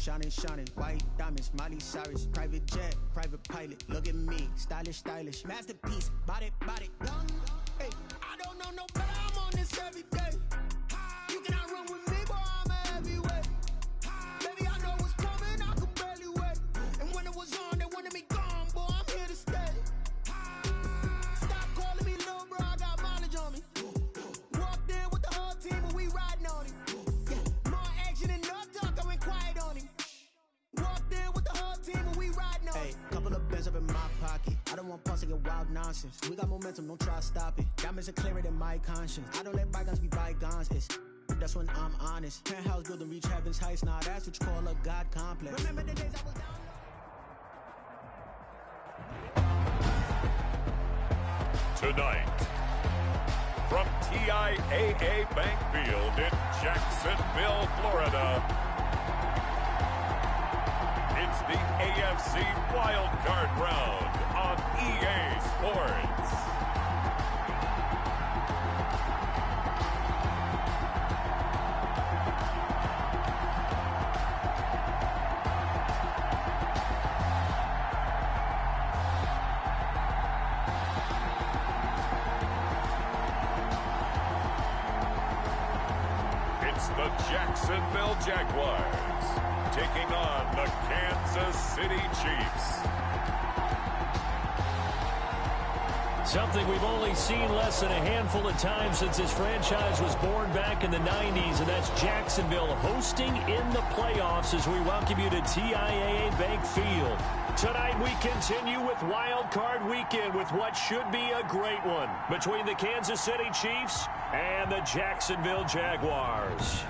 shining, shining. White diamonds, Miley Cyrus. Private jet, private pilot. Look at me, stylish, stylish. Masterpiece, body, body. Hey, I don't know no better. I'm on this every day. You cannot run with me, boy. I'm a heavyweight. Baby, I know what's coming. I could barely wait. And when it was on, they wanted me gone, boy. I'm here to stay. Stop calling me little bro. I got mileage on me. Walked in with the whole team, and we riding on him. Yeah, more action and no talk. I went quiet on him. Walked in with the whole team, and we riding on him. Hey, couple of bands up in my pocket. I don't want pulse to get wild nonsense. We got momentum, don't try to stop it. Diamonds are clearer than my conscience. I don't let bygones be bygones. That's when I'm honest. Penthouse building, reach heaven's heights. Now that's what you call a God complex. Remember the days I was down. Tonight, from TIAA Bank Field in Jacksonville, Florida, it's the AFC Wildcard Round on EA Sports. The Jacksonville Jaguars taking on the Kansas City Chiefs. Something we've only seen less than a handful of times since this franchise was born back in the 90s, and that's Jacksonville hosting in the playoffs as we welcome you to TIAA Bank Field. Tonight we continue with Wild Card Weekend with what should be a great one between the Kansas City Chiefs and the Jacksonville Jaguars.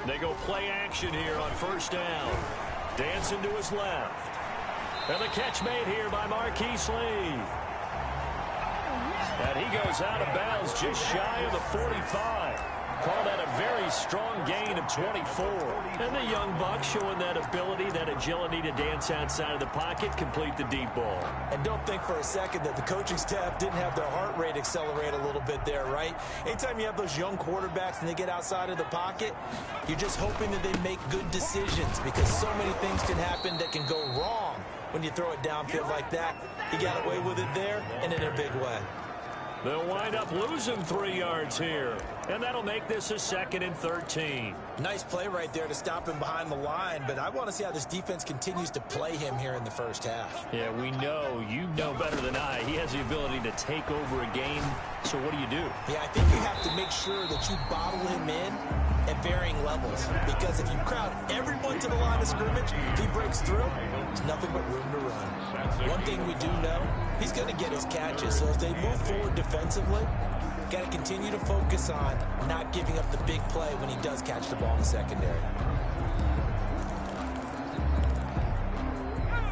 They go play action here on first down. Dancing to his left. And the catch made here by Marquise Lee. And he goes out of bounds just shy of the 45. Call that a very strong gain of 24. And the young buck showing that ability, that agility to dance outside of the pocket, complete the deep ball. And don't think for a second that the coaching staff didn't have their heart rate accelerate a little bit there, right? Anytime you have those young quarterbacks and they get outside of the pocket, you're just hoping that they make good decisions because so many things can happen that can go wrong when you throw it downfield like that. He got away with it there and in a big way. They'll wind up losing 3 yards here. And that'll make this a 2nd and 13. Nice play right there to stop him behind the line, but I want to see how this defense continues to play him here in the first half. Yeah, we know, you know better than I, he has the ability to take over a game. So what do you do? Yeah, I think you have to make sure that you bottle him in at varying levels, because if you crowd everyone to the line of scrimmage, if he breaks through, there's nothing but room to run. One thing we do know, he's going to get his catches, so as they move forward defensively, got to continue to focus on not giving up the big play when he does catch the ball in the secondary.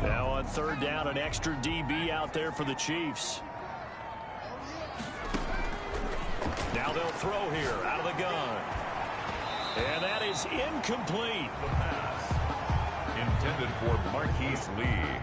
Now on 3rd down, an extra DB out there for the Chiefs. Now they'll throw here out of the gun. And that is incomplete. The pass intended for Marquise Lee.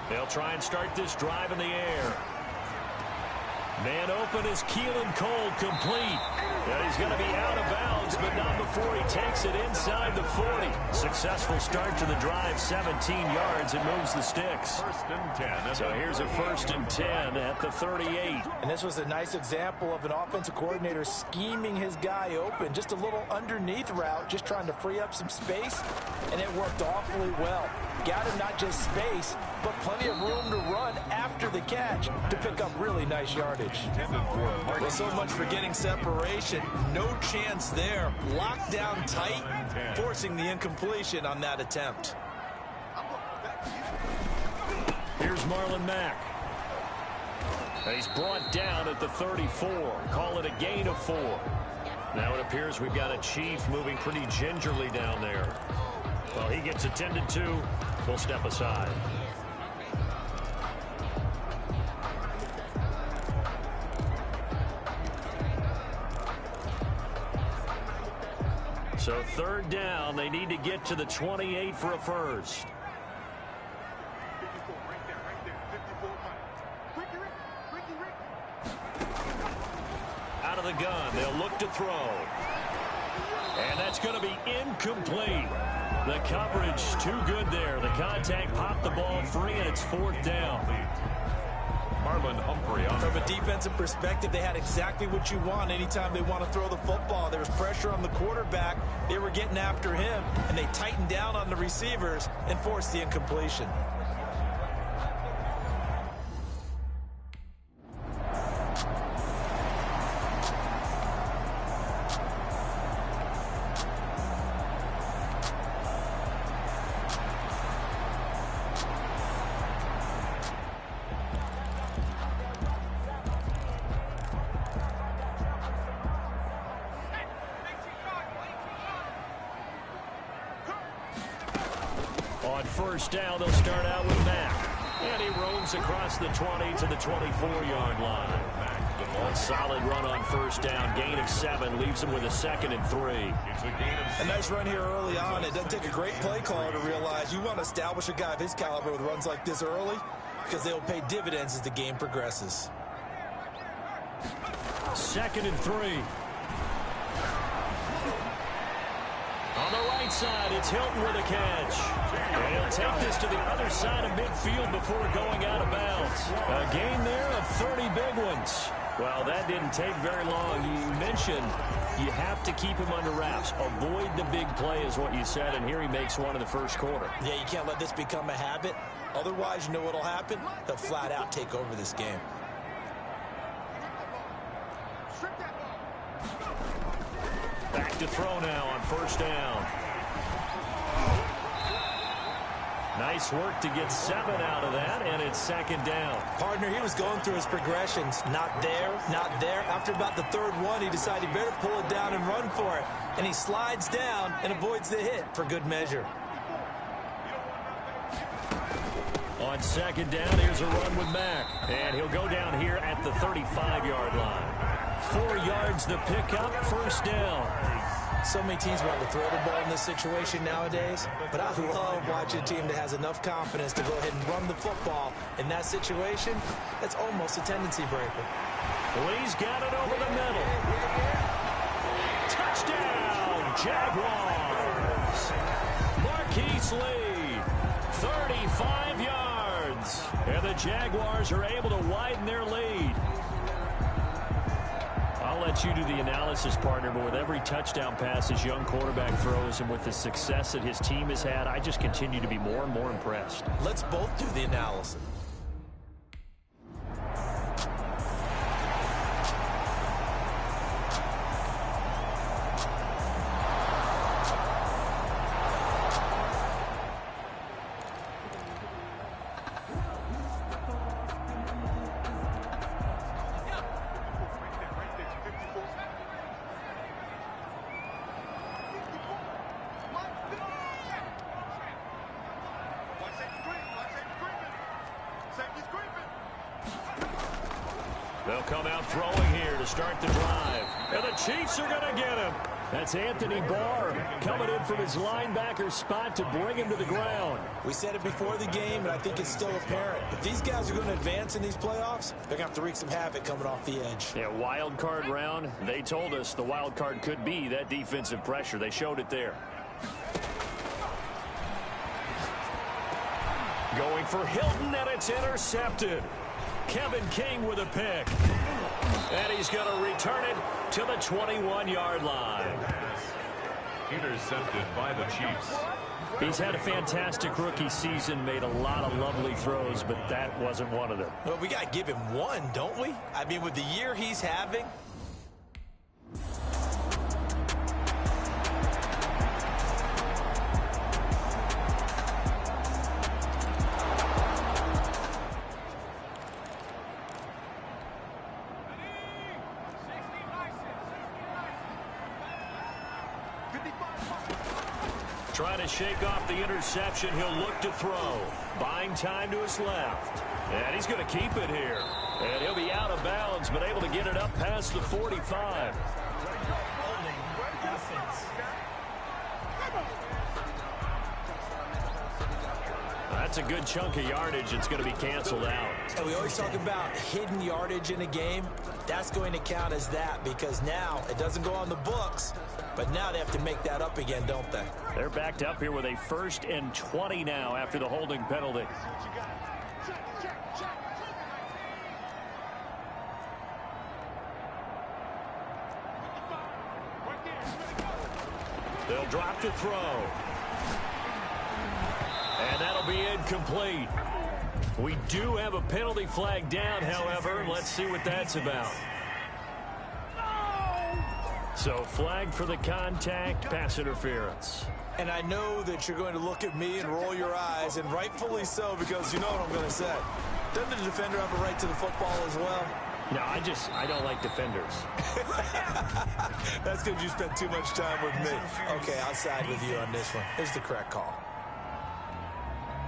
They'll try and start this drive in the air. Man open is Keelan Cole, complete. And he's going to be out of bounds, but not before he takes it inside the 40. Successful start to the drive, 17 yards. It moves the sticks. 1st and 10. So here's a 1st and 10 at the 38. And this was a nice example of an offensive coordinator scheming his guy open. Just a little underneath route, just trying to free up some space, and it worked awfully well. Got him not just space, but plenty of room to run after the catch to pick up really nice yardage. Well, so much for getting separation. No chance there. Locked down tight, forcing the incompletion on that attempt. Here's Marlon Mack. He's brought down at the 34. Call it a gain of 4. Now it appears we've got a Chief moving pretty gingerly down there. Well, he gets attended to. We'll step aside. So 3rd down, they need to get to the 28 for a first. Out of the gun, they'll look to throw. And that's going to be incomplete. The coverage too good there. The contact popped the ball free, and it's 4th down. Marlon Humphrey. From a defensive perspective, they had exactly what you want anytime they want to throw the football. There was pressure on the quarterback. They were getting after him, and they tightened down on the receivers and forced the incompletion. On 1st down, they'll start out with Mack. And he roams across the 20 to the 24-yard line. A solid run on 1st down. Gain of 7 leaves him with a 2nd and 3. A nice run here early on. It doesn't take a great play caller to realize you want to establish a guy of his caliber with runs like this early, because they'll pay dividends as the game progresses. 2nd and 3. On the right side, it's Hilton with a catch. And he'll take this to the other side of midfield before going out of bounds. A gain there of 30 big ones. Well, that didn't take very long. You mentioned you have to keep him under wraps. Avoid the big play is what you said, and here he makes one in the 1st quarter. Yeah, you can't let this become a habit. Otherwise, you know what'll happen? They'll flat out take over this game. Back to throw now on 1st down. Nice work to get 7 out of that, and it's 2nd down. Partner, he was going through his progressions. Not there, not there. After about the 3rd one, he decided he better pull it down and run for it. And he slides down and avoids the hit for good measure. On 2nd down, here's a run with Mack. And he'll go down here at the 35-yard line. yards, the pickup, first down. So many teams want to throw the ball in this situation nowadays, but I love watching a team that has enough confidence to go ahead and run the football. In that situation, that's almost a tendency breaker. Lee's got it over the middle. Touchdown, Jaguars. Marquise Lee, 35 yards. And the Jaguars are able to widen their lead. I'll let you do the analysis, partner, but with every touchdown pass his young quarterback throws and with the success that his team has had, I just continue to be more and more impressed. Let's both do the analysis. They'll come out throwing here to start the drive. And the Chiefs are going to get him. That's Anthony Barr coming in from his linebacker spot to bring him to the ground. We said it before the game, and I think it's still apparent. If these guys are going to advance in these playoffs, they're going to have to wreak some havoc coming off the edge. Yeah, wild card round. They told us the wild card could be that defensive pressure. They showed it there. Going for Hilton, and it's intercepted. Kevin King with a pick. And he's going to return it to the 21-yard line. Intercepted by the Chiefs. He's had a fantastic rookie season, made a lot of lovely throws, but that wasn't one of them. Well, we got to give him one, don't we? I mean, with the year he's having. Trying to shake off the interception. He'll look to throw. Buying time to his left. And he's going to keep it here. And he'll be out of bounds, but able to get it up past the 45. That's a good chunk of yardage. It's going to be canceled out. And we always talk about hidden yardage in a game. That's going to count as that because now it doesn't go on the books, but now they have to make that up again, don't they? They're backed up here with a 1st and 20 now after the holding penalty. They'll drop to throw. And that'll be incomplete. We do have a penalty flag down, however. Let's see what that's about. So flag for the contact, pass interference. And I know that you're going to look at me and roll your eyes, and rightfully so, because you know what I'm going to say. Doesn't the defender have a right to the football as well? No, I don't like defenders. That's because you spent too much time with me. Okay, I'll side with you on this one. Here's the correct call.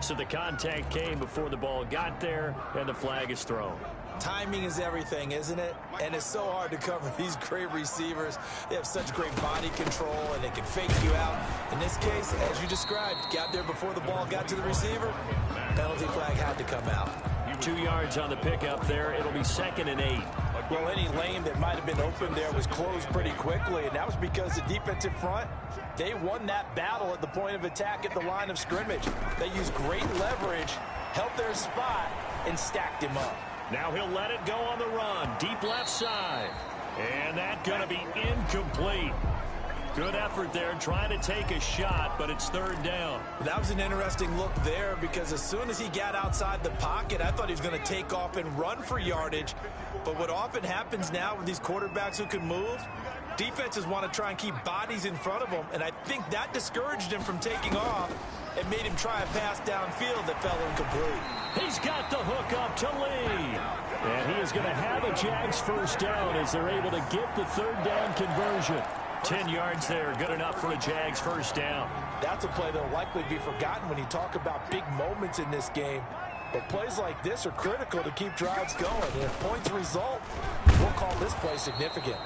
So the contact came before the ball got there, and the flag is thrown. Timing is everything, isn't it? And it's so hard to cover these great receivers. They have such great body control, and they can fake you out. In this case, as you described, got there before the ball got to the receiver. Penalty flag had to come out. 2 yards on the pickup there. It'll be 2nd and 8. Well, any lane that might have been open there was closed pretty quickly, and that was because the defensive front, they won that battle at the point of attack at the line of scrimmage. They used great leverage, held their spot, and stacked him up. Now he'll let it go on the run. Deep left side. And that's going to be incomplete. Good effort there trying to take a shot, but it's 3rd down. That was an interesting look there because as soon as he got outside the pocket, I thought he was going to take off and run for yardage. But what often happens now with these quarterbacks who can move, defenses want to try and keep bodies in front of them, and I think that discouraged him from taking off and made him try a pass downfield that fell incomplete. He's got the hook up to Lee. And he is going to have a Jags 1st down as they're able to get the 3rd down conversion. 10 yards there, good enough for a Jags 1st down. That's a play that will likely be forgotten when you talk about big moments in this game. But plays like this are critical to keep drives going. And if points result, we'll call this play significant.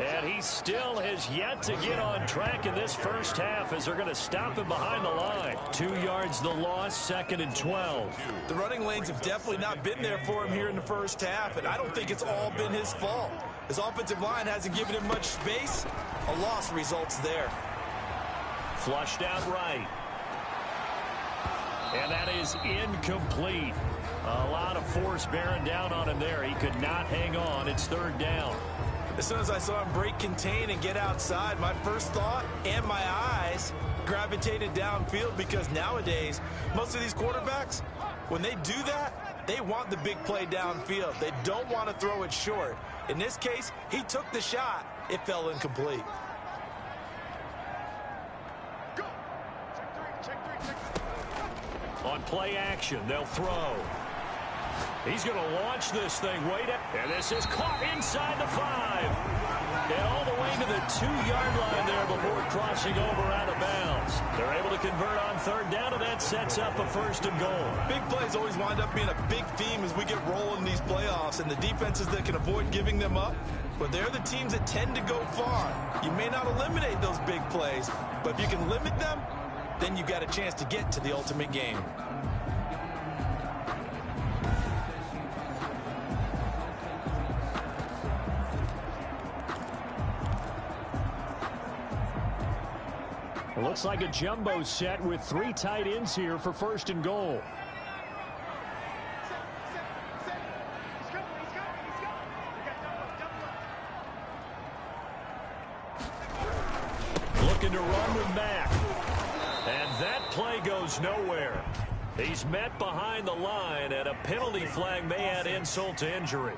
And he still has yet to get on track in this first half as they're going to stop him behind the line. 2 yards the loss, 2nd and 12. The running lanes have definitely not been there for him here in the first half, and I don't think it's all been his fault. His offensive line hasn't given him much space. A loss results there. Flushed out right. And that is incomplete. A lot of force bearing down on him there. He could not hang on. It's 3rd down. As soon as I saw him break contain and get outside, my first thought and my eyes gravitated downfield, because nowadays, most of these quarterbacks, when they do that, they want the big play downfield. They don't want to throw it short. In this case, he took the shot. It fell incomplete. On play action, they'll throw. He's going to launch this thing way down. And this is caught inside the 5. And all the way to the 2-yard line there before crossing over out of bounds. They're able to convert on 3rd down, and that sets up a 1st and goal. Big plays always wind up being a big theme as we get rolling in these playoffs, and the defenses that can avoid giving them up, but they're the teams that tend to go far. You may not eliminate those big plays, but if you can limit them, then you've got a chance to get to the ultimate game. Looks like a jumbo set with 3 tight ends here for 1st and goal. Looking to run with Mack. And that play goes nowhere. He's met behind the line, and a penalty flag may add insult to injury.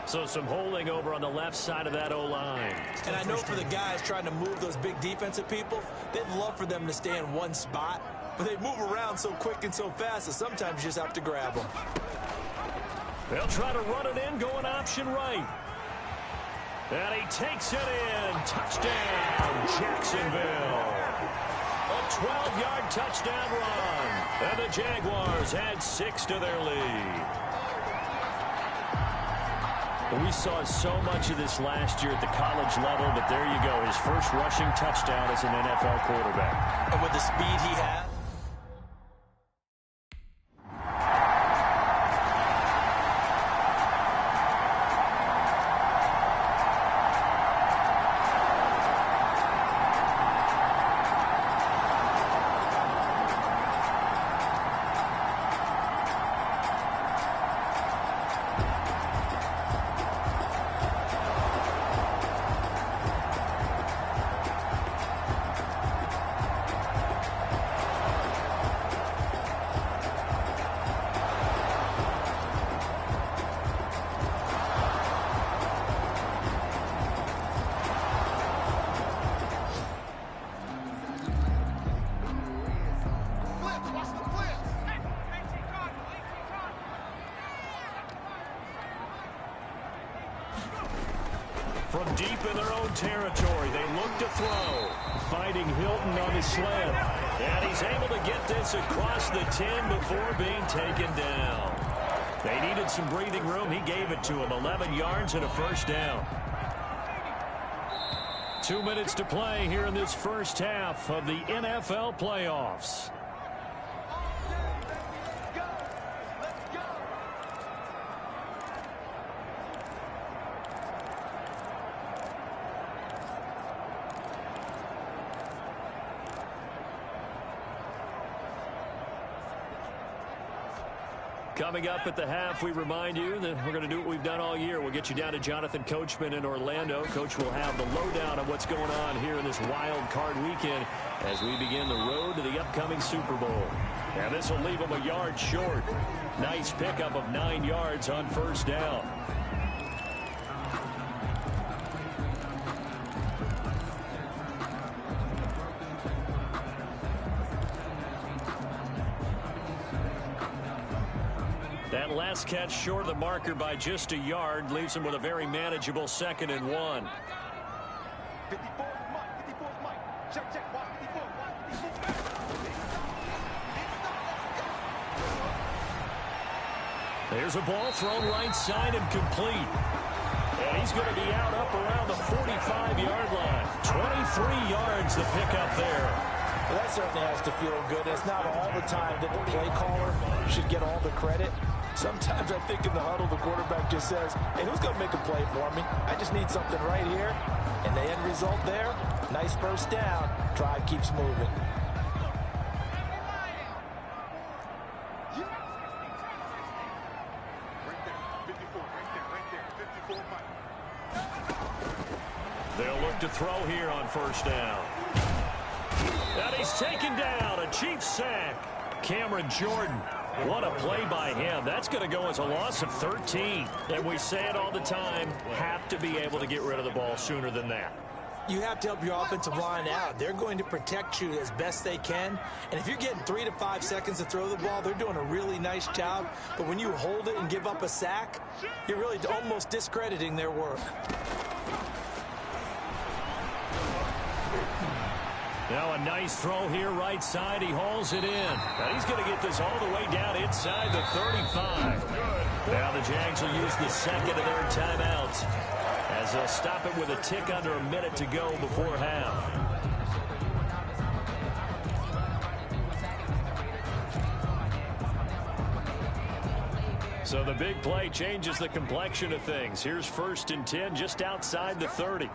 So some holding over on the left side of that O-line. And I know for the guys trying to move those big defensive people, they'd love for them to stay in one spot, but they move around so quick and so fast that sometimes you just have to grab them. They'll try to run it in, going option right. And he takes it in. Touchdown, Jacksonville. A 12-yard touchdown run. And the Jaguars add 6 to their lead. We saw so much of this last year at the college level, but there you go. His first rushing touchdown as an NFL quarterback. And with the speed he had. From deep in their own territory, they look to throw. Fighting Hilton on his slant. And he's able to get this across the 10 before being taken down. They needed some breathing room. He gave it to him. 11 yards and a 1st down. 2 minutes to play here in this first half of the NFL playoffs. Coming up at the half, we remind you that we're going to do what we've done all year. We'll get you down to Jonathan Coachman in Orlando. Coach will have the lowdown on what's going on here in this wild card weekend as we begin the road to the upcoming Super Bowl. And this will leave them a yard short. Nice pickup of 9 yards on 1st down. That last catch short of the marker by just a yard leaves him with a very manageable 2nd and 1. There's a ball thrown right side and complete. And he's going to be out up around the 45-yard line. 23 yards to pick up there. Well, that certainly has to feel good. It's not all the time that the play caller should get all the credit. Sometimes I think in the huddle, the quarterback just says, hey, who's going to make a play for me? I just need something right here. And the end result there, nice first down. Drive keeps moving. They'll look to throw here on first down. And he's taken down. A Chiefs sack. Cameron Jordan. What a play by him. That's going to go as a loss of 13. And we say it all the time, have to be able to get rid of the ball sooner than that. You have to help your offensive line out. They're going to protect you as best they can. And if you're getting 3 to 5 seconds to throw the ball, they're doing a really nice job. But when you hold it and give up a sack, you're really almost discrediting their work. Now a nice throw here right side. He hauls it in. And he's going to get this all the way down inside the 35. Now the Jags will use the second of their timeouts as they'll stop it with a tick under a minute to go before half. So the big play changes the complexion of things. Here's 1st and 10 just outside the 30.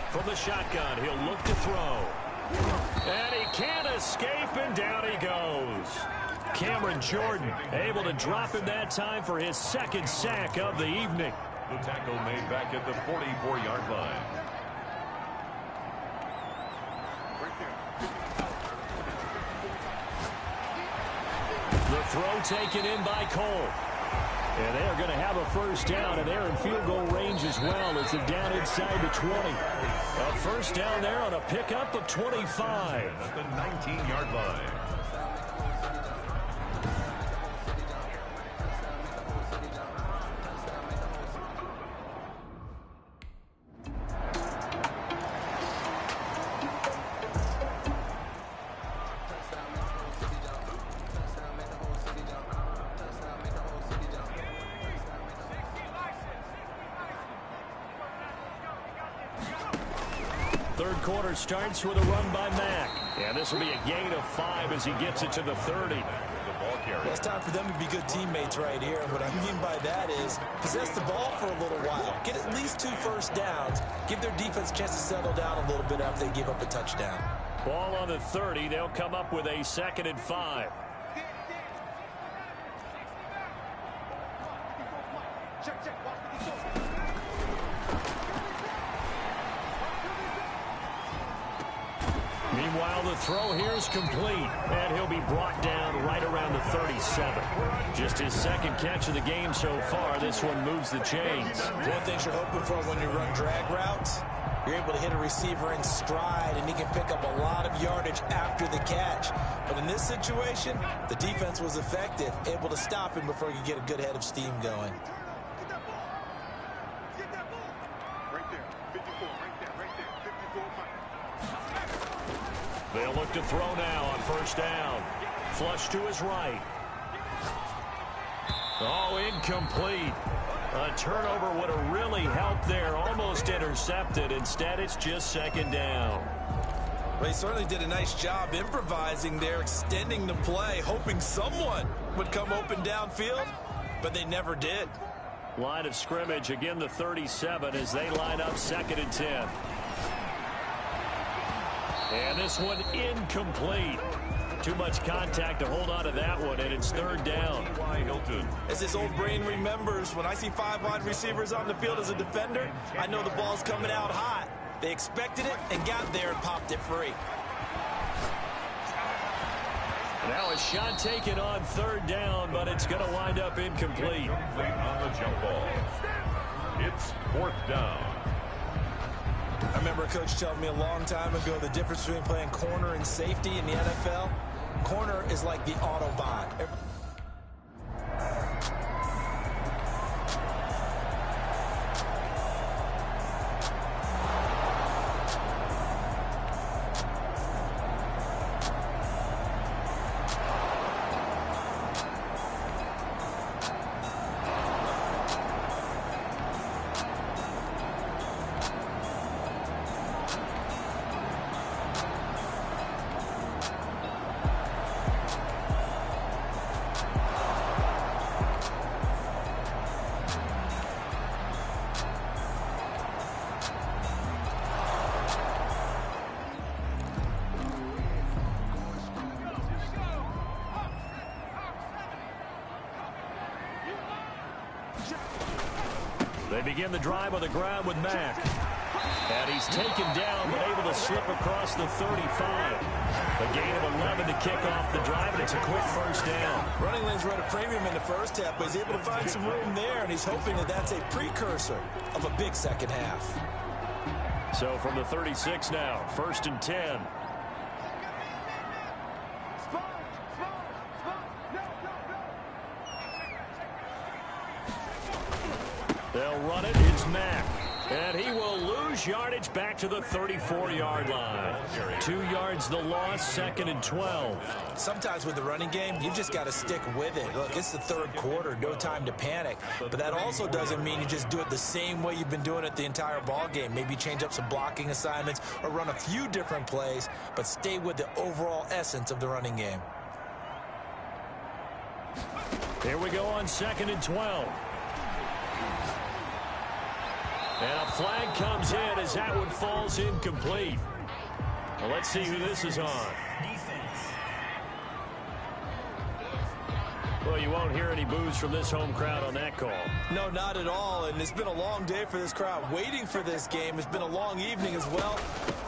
From the shotgun, he'll look to throw. And he can't escape, and down he goes. Cameron Jordan able to drop him that time for his 2nd sack of the evening. The tackle made back at the 44-yard line. The throw taken in by Cole. And they're going to have a first down, and they're in field goal range as well as they're down inside the 20. A first down there on a pickup of 25. At the 19-yard line. Third quarter starts with a run by Mack. And this will be a gain of 5 as he gets it to the 30. Well, it's time for them to be good teammates right here. And what I mean by that is possess the ball for a little while. Get at least 2 first downs. Give their defense a chance to settle down a little bit after they give up a touchdown. Ball on the 30. They'll come up with a 2nd and 5. Meanwhile, the throw here is complete, and he'll be brought down right around the 37. Just his 2nd catch of the game so far. This one moves the chains. One thing you're hoping for when you run drag routes, you're able to hit a receiver in stride, and he can pick up a lot of yardage after the catch. But in this situation, the defense was effective, able to stop him before he could get a good head of steam going. They'll look to throw now on first down. Flush to his right. Oh, incomplete. A turnover would have really helped there. Almost intercepted. Instead, it's just 2nd down. Well, he certainly did a nice job improvising there, extending the play, hoping someone would come open downfield, but they never did. Line of scrimmage, again the 37 as they line up 2nd and 10. And this one incomplete. Too much contact to hold on to that one, and it's 3rd down. As his old brain remembers, when I see 5 wide receivers on the field as a defender, I know the ball's coming out hot. They expected it and got there and popped it free. Now a shot taken on 3rd down, but it's going to wind up incomplete. Incomplete on the jump ball. It's 4th down. I remember a coach telling me a long time ago the difference between playing corner and safety in the NFL. Corner is like the Autobahn. They begin the drive on the ground with Mack. And he's taken down, but able to slip across the 35. A gain of 11 to kick off the drive, and it's a quick first down. Running lanes were at a premium in the first half, but he's able to find some room there, and he's hoping that that's a precursor of a big second half. So from the 36 now, 1st and 10. They'll run it. It's Mack. And he will lose yardage back to the 34-yard line. 2 yards the loss, 2nd and 12. Sometimes with the running game, you just got to stick with it. Look, it's the third quarter, no time to panic. But that also doesn't mean you just do it the same way you've been doing it the entire ball game. Maybe change up some blocking assignments or run a few different plays, but stay with the overall essence of the running game. Here we go on 2nd and 12. And a flag comes in as that one falls incomplete. Well, let's see who this is on. Well, you won't hear any boos from this home crowd on that call. No, not at all. And it's been a long day for this crowd waiting for this game. It's been a long evening as well.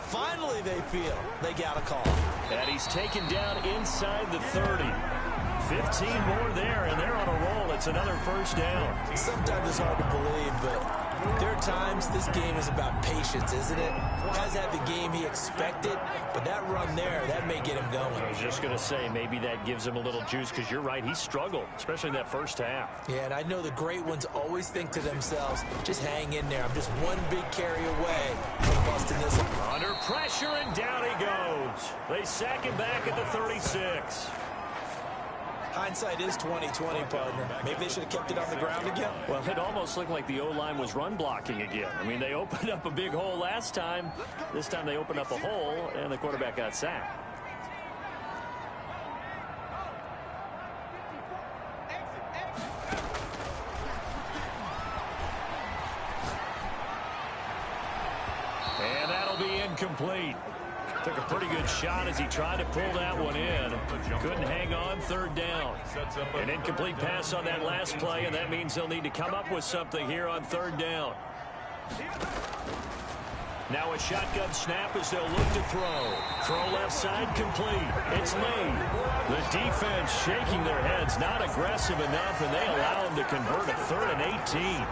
Finally, they feel they got a call. And he's taken down inside the 30. 15 more there, and they're on a roll. It's another first down. Sometimes it's hard to believe, but there are times this game is about patience, isn't it? Has had the game he expected, but that run there, that may get him going. I was just going to say, maybe that gives him a little juice, because you're right, he struggled, especially in that first half. Yeah, and I know the great ones always think to themselves, just hang in there. I'm just one big carry away from busting this. Under pressure, and down he goes. They sack him back at the 36. Hindsight is 20/20, partner. Maybe they should have kept it on the ground again. Well, it almost looked like the O-line was run blocking again. I mean, they opened up a big hole last time. This time they opened up a hole, and the quarterback got sacked. And that'll be incomplete. Took a pretty good shot as he tried to pull that one in. Couldn't hang on, 3rd down. An incomplete pass on that last play, and that means they'll need to come up with something here on 3rd down. Now a shotgun snap as they'll look to throw. Throw left side complete. It's Lane. The defense shaking their heads, not aggressive enough, and they allow him to convert a 3rd and 18.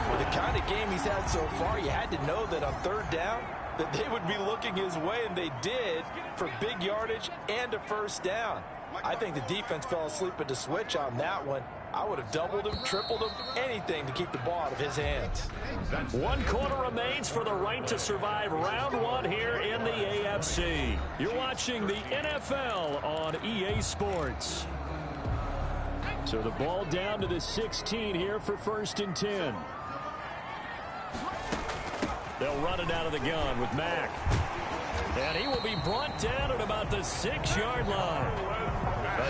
With the kind of game he's had so far, you had to know that on 3rd down, that they would be looking his way, and they did, for big yardage and a first down. I think the defense fell asleep at the switch on that one. I would have doubled him, tripled him, anything to keep the ball out of his hands. 1 quarter remains for the right to survive round 1 here in the AFC. You're watching the NFL on EA Sports. So the ball down to the 16 here for 1st and 10. They'll run it out of the gun with Mack. And he will be brought down at about the 6-yard line.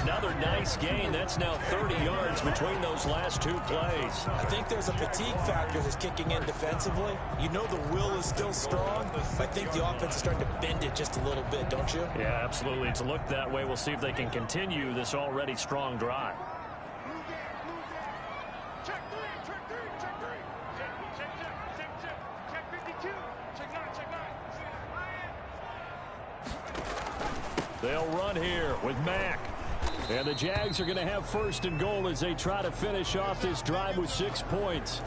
Another nice gain. That's now 30 yards between those last 2 plays. I think there's a fatigue factor that's kicking in defensively. You know the will is still strong. I think the offense is starting to bend it just a little bit, don't you? Yeah, absolutely. It's looked that way. We'll see if they can continue this already strong drive. They'll run here with Mack. And the Jags are going to have 1st and goal as they try to finish off this drive with 6 points.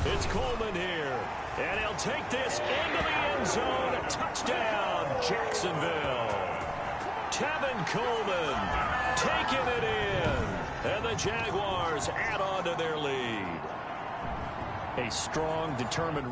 It's Coleman here. And he'll take this into the end zone. Touchdown, Jacksonville. Tevin Coleman taking it in. And the Jaguars add on to their lead. A strong, determined...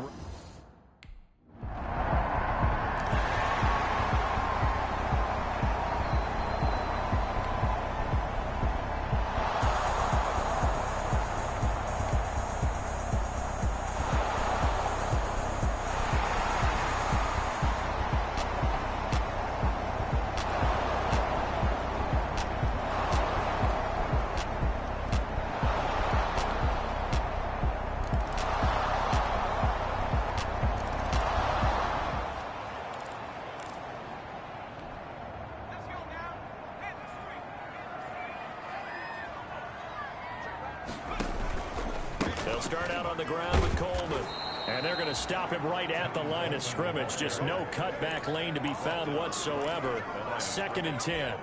start out on the ground with Coleman. And they're going to stop him right at the line of scrimmage. Just no cutback lane to be found whatsoever. 2nd and 10.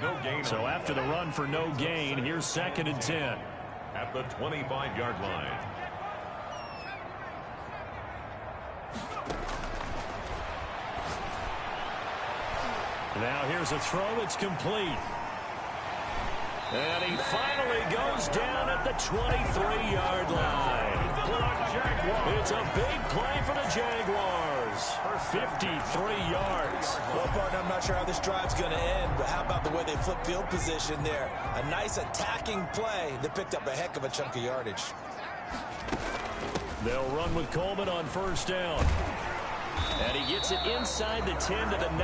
No gain. So after the run for no gain, here's 2nd and 10. At the 25-yard line. Now here's a throw. It's complete. And he finally goes down at the 23-yard line. It's a big play for the Jaguars for 53 yards. Well, partner, I'm not sure how this drive's going to end, but how about the way they flip field position there? A nice attacking play that picked up a heck of a chunk of yardage. They'll run with Coleman on 1st down. And he gets it inside the 10 to the 9.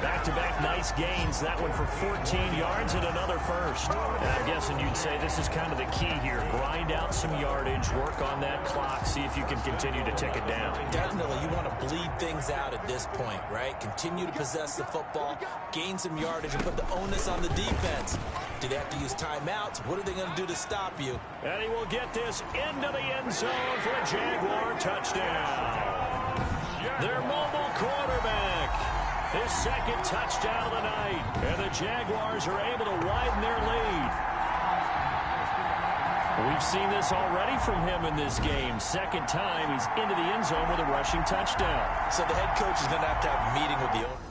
Back-to-back nice gains. That one for 14 yards and another first. And I'm guessing you'd say this is kind of the key here. Grind out some yardage, work on that clock, see if you can continue to tick it down. Definitely. You want to bleed things out at this point, right? Continue to possess the football, gain some yardage, and put the onus on the defense. Do they have to use timeouts? What are they going to do to stop you? And he will get this into the end zone for a Jaguar touchdown. Their mobile quarterback. His 2nd touchdown of the night. And the Jaguars are able to widen their lead. We've seen this already from him in this game. 2nd time he's into the end zone with a rushing touchdown. So the head coach is going to have a meeting with the owner.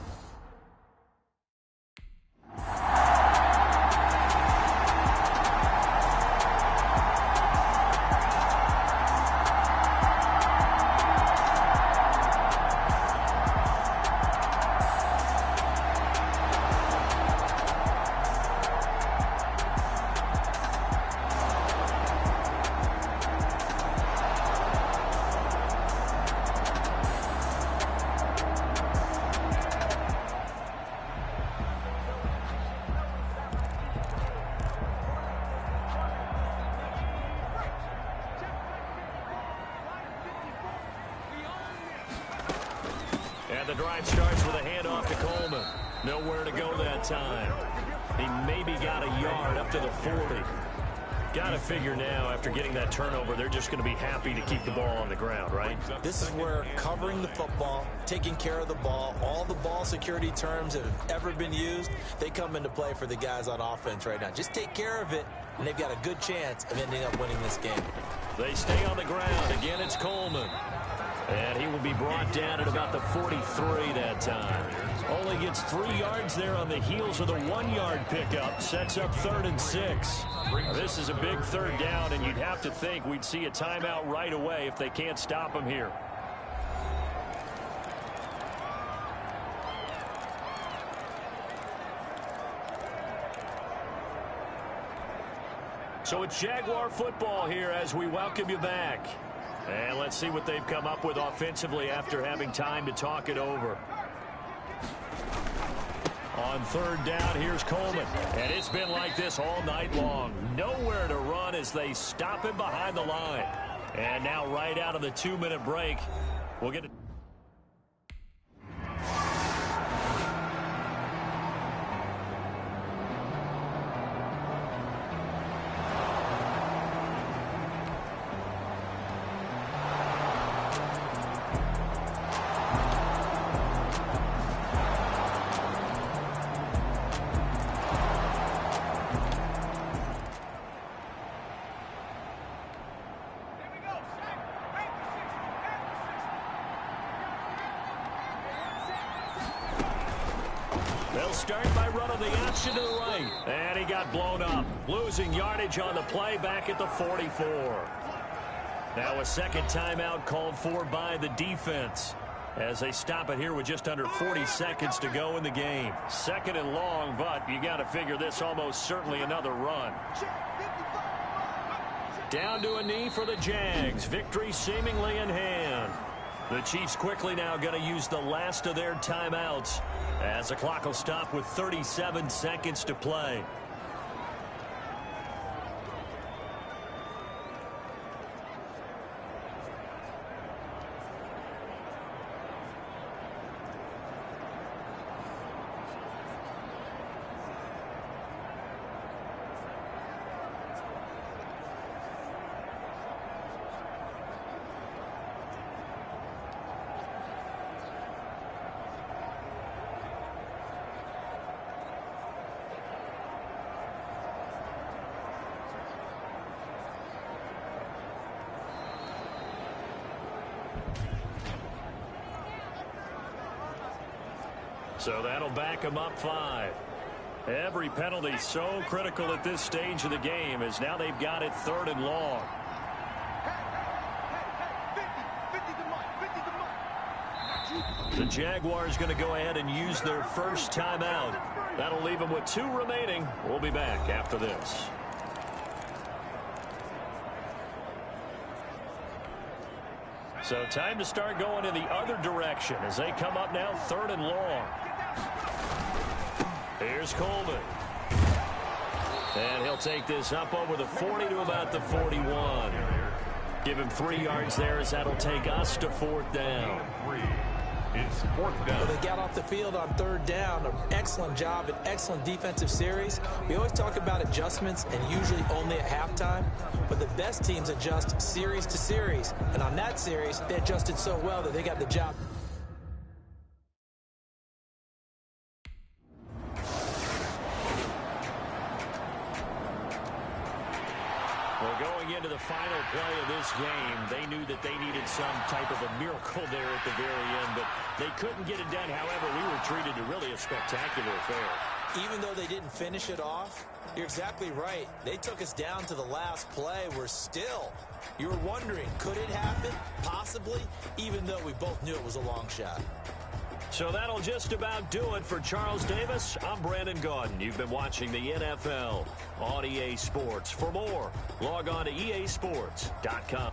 The drive starts with a handoff to Coleman. Nowhere to go that time. He maybe got a yard up to the 40. Got to figure now, after getting that turnover, they're just going to be happy to keep the ball on the ground, right? This is where covering the football, taking care of the ball, all the ball security terms that have ever been used, they come into play for the guys on offense right now. Just take care of it, and they've got a good chance of ending up winning this game. They stay on the ground. Again, it's Coleman. And he will be brought down at about the 43 that time. Only gets 3 yards there on the heels of the 1-yard pickup. Sets up 3rd and 6. This is a big 3rd down, and you'd have to think we'd see a timeout right away if they can't stop him here. So it's Jaguar football here as we welcome you back. And let's see what they've come up with offensively after having time to talk it over. On 3rd down, here's Coleman. And it's been like this all night long. Nowhere to run as they stop him behind the line. And now right out of the 2-minute break, we'll get it. They'll start by running the option to the right. And he got blown up. Losing yardage on the play back at the 44. Now a 2nd timeout called for by the defense as they stop it here with just under 40 seconds to go in the game. 2nd and long, but you got to figure this almost certainly another run. Down to a knee for the Jags. Victory seemingly in hand. The Chiefs quickly now going to use the last of their timeouts as the clock will stop with 37 seconds to play. So that'll back them up 5. Every penalty so critical at this stage of the game, as now they've got it 3rd and long. The Jaguars going to go ahead and use their first timeout. That'll leave them with 2 remaining. We'll be back after this. So time to start going in the other direction as they come up now 3rd and long. Here's Coleman. And he'll take this up over the 40 to about the 41. Give him 3 yards there as that'll take us to 4th down. It's 4th down. Well, they got off the field on 3rd down. An excellent job, an excellent defensive series. We always talk about adjustments and usually only at halftime. But the best teams adjust series to series. And on that series, they adjusted so well that they got the job. Into the final play of this game, they knew that they needed some type of a miracle there at the very end, but they couldn't get it done. However, we were treated to really a spectacular affair. Even though they didn't finish it off, you're exactly right. They took us down to the last play. We're still, you were wondering, could it happen? Possibly, even though we both knew it was a long shot. So that'll just about do it for Charles Davis. I'm Brandon Gaudin. You've been watching the NFL on EA Sports. For more, log on to easports.com.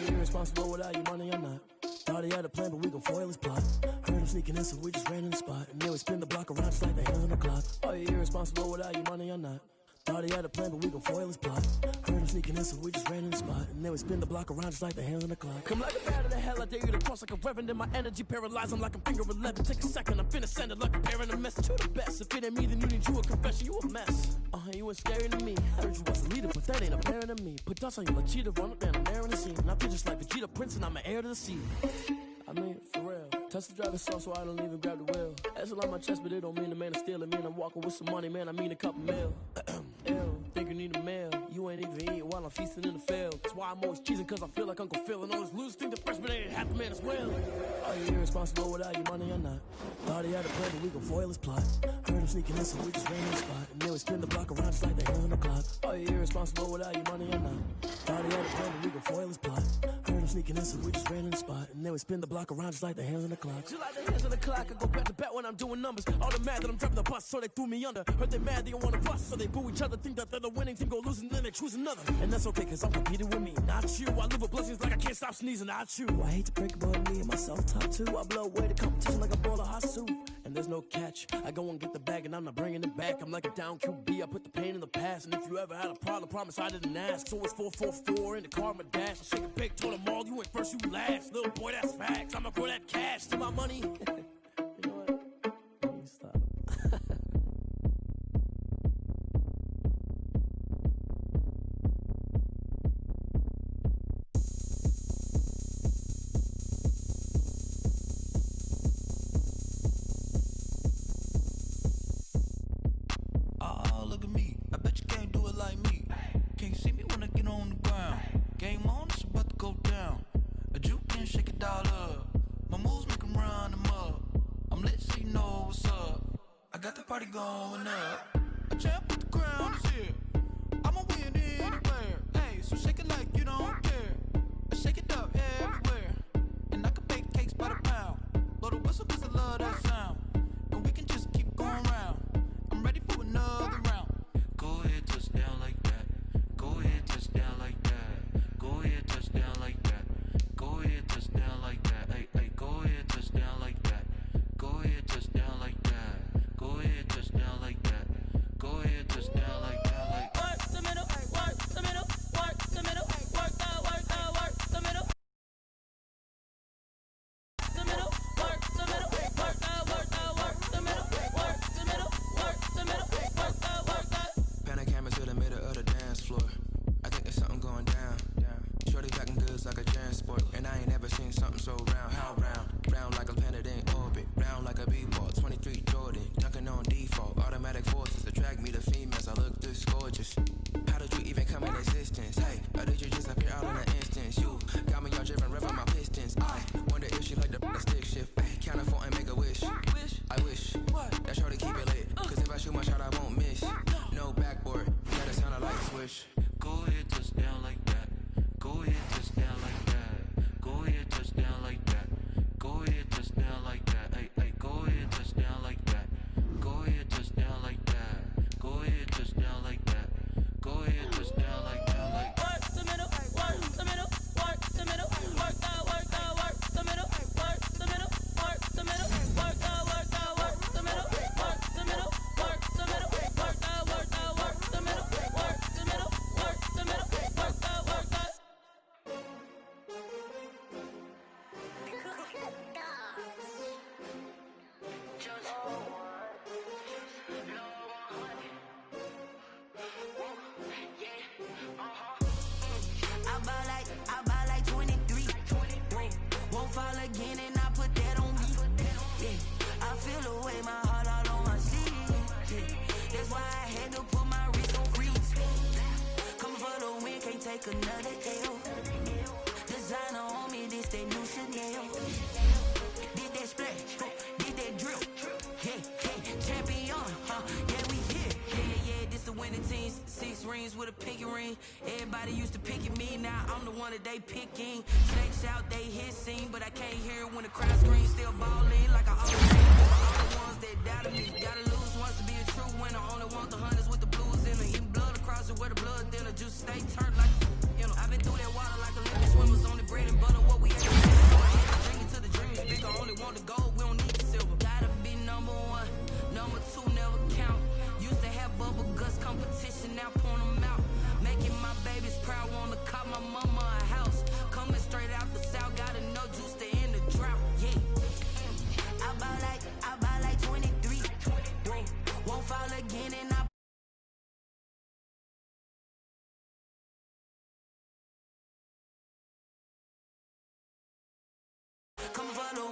Irresponsible without your money or not. Thought he had a plan, but we gon' foil his plot. Heard him sneaking in, so we just ran in the spot. And then we spin the block around just like the hands on the clock. Are you irresponsible without your money or not? Thought he had a plan, but we gon' foil his plot. Heard him sneaking in, so we just ran in the spot. And then we spin the block around just like the hands on the clock. Come like a bat of the hell, I dare you to cross like a reverend. In my energy paralyzed, I'm like a finger 11. Take a second, I'm finna send it like a parent a message to the best. If it ain't me, then you need you a confession, you a mess. You ain't scary to me. Heard you was a leader, but that ain't apparent to me. Put dust on you like cheetah, run up down I'm there in the scene. And I feel just like Vegeta Prince, and I'm an heir to the sea. I mean, for real. Touch the driver's sauce, so I don't even grab the wheel. That's on my chest, but it don't mean the man is stealing. Man, I'm walking with some money, man, I mean a couple mil. Ew, think you need a meal. You ain't even eating while I'm feasting in the field. That's why I'm always cheesing, cause I feel like Uncle Phil. And all this losers think the freshman ain't half the man as well. Are you irresponsible without your money or not? Thought he had a plan, but we gon' foil his plot. Heard him sneaking in, so we just ran in the spot. And then we spin the block around just like the hands on the clock. Are you irresponsible without your money or not? Thought he had a plan, but we gon' foil his plot. Heard him sneaking in, so we just ran in the spot. And then we spin the block around just like the hands on the clock. Just like the hands on the clock, I go back to back when I'm doing numbers. All the mad that I'm driving the bus, so they threw me under. Heard they mad, they don't wanna bust, so they boo each other. Think that they're the winning team, go losing, then they choose another. And that's okay, cause I'm competing with me, not you. I live with blessings like I can't stop sneezing, not you. I hate to break it, but me and myself top two. I blow away the competition like a bowl of hot soup. And there's no catch. I go and get the bag and I'm not bringing it back. I'm like a down QB, I put the pain in the past. And if you ever had a problem, promise I didn't ask. So it's 4-4-4 in the car, my dash. I shake a big, told them all, you ain't first, you last. Little boy, that's facts. I'ma grow that cash to my money. You know what? Let me stop. Look at me. I bet you can't do it like me. Can't see me when I get on the ground. Game on, it's about to go down. A juke and shake it all up. My moves make them run them up. I'm lit so you know what's up. I got the party going up. A champ with the crown is here. I'ma win anywhere. Hey, so shake it like you don't care. I shake it up everywhere. And I can bake cakes by the pound. Blow the whistle cause I love that sound. And we can just keep going round. I'm ready for another round. Go ahead, touchdown like that. Go ahead, touchdown like that. Go ahead, touchdown like that. Go ahead, touchdown like that. Hey, hey, go ahead, touchdown like that. Go ahead, touchdown like that. Go ahead, touchdown like that. sport, and I ain't never seen something so round. How round? Round like a planet in orbit, round like a b-ball. 23 Jordan, dunking on default. Automatic forces attract me to females. I look this gorgeous. How did you even come in existence? Hey, or did you just appear out in an instance? You got me all driven, revving my pistons. I wonder if she like the stick shift. Ay, count a four and make a wish. I wish that shorty keep it lit. Cause if I shoot my shot, I won't miss. No backboard, gotta sound like a swish. Go ahead, touchdown like that. Go ahead, touchdown like that. Go ahead, touchdown like that. Go ahead, touchdown like that. Hey, hey, go ahead, touchdown like that. Go ahead, touchdown like that. Go ahead, touchdown like that. Go ahead, touchdown like that. Like work the middle, work the middle, work the middle, work out, work the middle, work the middle, work the middle, work out, work the middle, work the middle, work the middle, work out, work the middle, work the middle, work the middle, work out, work out. I buy like 23. Won't fall again and I put that on me. Yeah, I feel away my heart all on my sleeve. Yeah, that's why I had to put my wrist on freeze. Come for the win, can't take another L. Designer on me, this that new Chanel. Did that splash, did that drip. Yeah, champion, yeah, we here. Yeah, this the winning team. 6 rings with a pinky ring. Everybody used to picking me, now I'm the one that they picking. Snakes out, they hissing, but I can't hear it when the crowd screams. Still balling like I always been. All the ones that doubted me, gotta lose once to be a true winner. Only want the hunters with the blues in them. Eating blood across it where the blood thinner. Juice stay turned like, you know. I've been through that water like Olympic swimmers on the bread and butter. What we ate, so I had to drink it till the dream is bigger. Only want the gold, we don't need the silver. Gotta be number 1, number 2 never count. Used to have bubble guts competition, now point them out. Making my babies proud, wanna cop my mama a house. Coming straight out the south, gotta know juice to end the drought. Yeah, I buy like 23. Won't fall again and I come for the